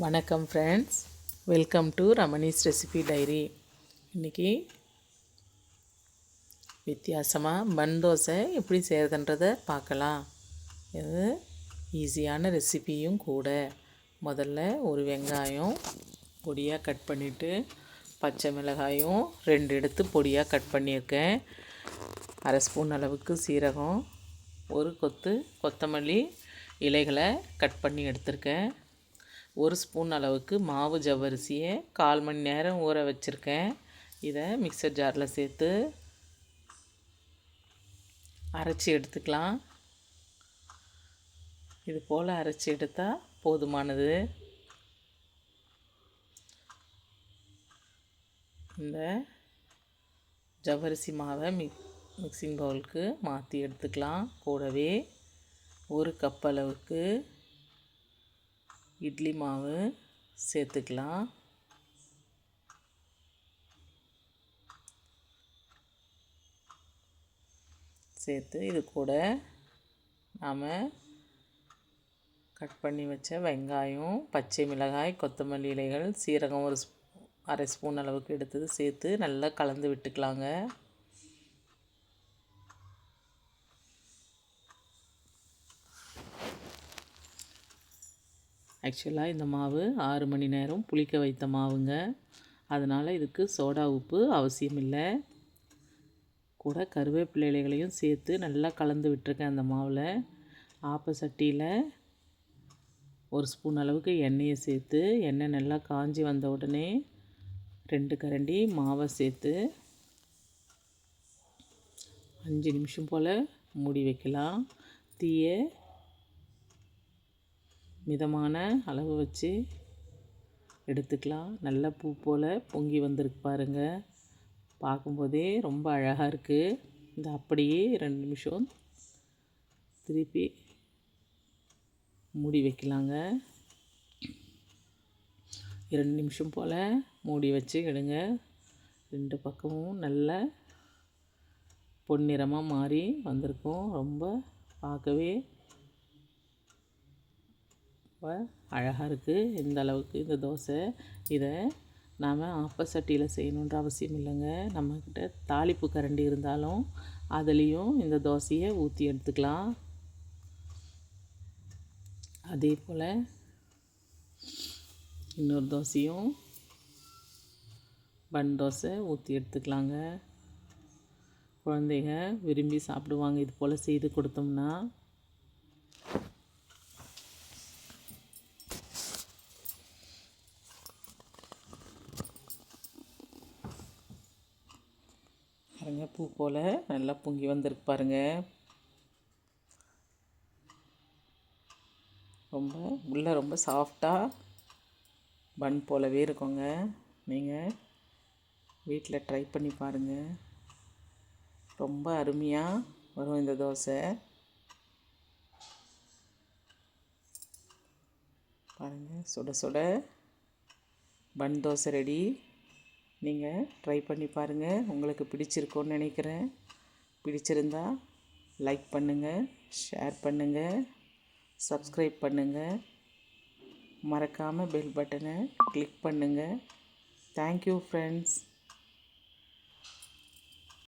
வணக்கம் friends, welcome to Ramani's recipe diary. இன்றைக்கி வித்தியாசமாக பன் தோசை எப்படி செய்கிறதுன்றதை பார்க்கலாம். இது ஈஸியான ரெசிபியும் கூட. முதல்ல ஒரு வெங்காயம் பொடியாக கட் பண்ணிவிட்டு, பச்சை மிளகாயும் 2 எடுத்து பொடியாக கட் பண்ணியிருக்கேன். அரை ஸ்பூன் அளவுக்கு சீரகம், ஒரு கொத்து கொத்தமல்லி இலைகளை கட் பண்ணி எடுத்திருக்கேன். 1 ஸ்பூன் அளவுக்கு மாவு ஜவ்வரிசியை 1/4 மணி நேரம் ஊற வச்சுருக்கேன். இதை மிக்சர் ஜாரில் சேர்த்து அரைச்சி எடுத்துக்கலாம். இது போல் அரைச்சி எடுத்தால் போதுமானது. இந்த ஜவ்வரிசி மாவை மிக்சிங் பவுலுக்கு மாற்றி எடுத்துக்கலாம். கூடவே 1 கப் அளவுக்கு இட்லி மாவு சேர்த்துக்கலாம். சேர்த்து இது கூட நாம் கட் பண்ணி வச்ச வெங்காயம், பச்சை மிளகாய், கொத்தமல்லி இலைகள், சீரகம் அரை ஸ்பூன் அளவுக்கு எடுத்தது சேர்த்து நல்லா கலந்து விட்டுக்கலாங்க. ஆக்சுவலாக இந்த மாவு 6 மணி நேரம் புளிக்க வைத்த மாவுங்க. அதனால் இதுக்கு சோடா உப்பு அவசியம் இல்லை. கூட கருவேப்பிலை இலைகளையும் சேர்த்து நல்லா கலந்து விட்டுருக்கேன். அந்த மாவில் சட்டியில் 1 ஸ்பூன் அளவுக்கு எண்ணெயை சேர்த்து, எண்ணெய் நல்லா காஞ்சி வந்த உடனே 2 கரண்டி மாவை சேர்த்து 5 நிமிஷம் போல் மூடி வைக்கலாம். தீயை மிதமான அளவு வச்சு எடுத்துக்கலாம். நல்ல பூ போல் பொங்கி வந்திருக்கு பாருங்கள். பார்க்கும்போதே ரொம்ப அழகாக இருக்குது. இந்த அப்படியே 2 நிமிஷம் திருப்பி மூடி வைக்கலாங்க. 2 நிமிஷம் போல் மூடி வச்சு எடுங்க. 2 பக்கமும் நல்ல பொன்னிறமாக மாறி வந்திருக்கும். ரொம்ப பார்க்கவே அழகாக இருக்குது. இந்த அளவுக்கு இந்த தோசை. இதை நாம் சட்டியில் செய்யணுன்ற அவசியம் இல்லைங்க. நம்மக்கிட்ட தாளிப்பு கரண்டி இருந்தாலும் அதுலேயும் இந்த தோசையை ஊற்றி எடுத்துக்கலாம். அதே போல் இன்னொரு தோசையும் பன் தோசை ஊற்றி எடுத்துக்கலாங்க. குழந்தைங்க விரும்பி சாப்பிடுவாங்க இது போல் செய்து கொடுத்தோம்னா. பாருங்க, பூ போல் நல்லா பொங்கி வந்திருக்கு பாருங்கள். ரொம்ப சாஃப்டாக பன் போலவே இருக்குங்க. நீங்கள் வீட்டில் ட்ரை பண்ணி பாருங்கள். ரொம்ப அருமையாக வரும் இந்த தோசை. பாருங்கள், சுட சுட பன் தோசை ரெடி. நீங்கள் ட்ரை பண்ணி பாருங்கள். உங்களுக்கு பிடிச்சிருக்கோன்னு நினைக்கிறேன். பிடிச்சிருந்தா லைக் பண்ணுங்கள், ஷேர் பண்ணுங்கள், சப்ஸ்கிரைப் பண்ணுங்கள். மறக்காமல் பெல் பட்டனை கிளிக் பண்ணுங்கள். Thank you friends.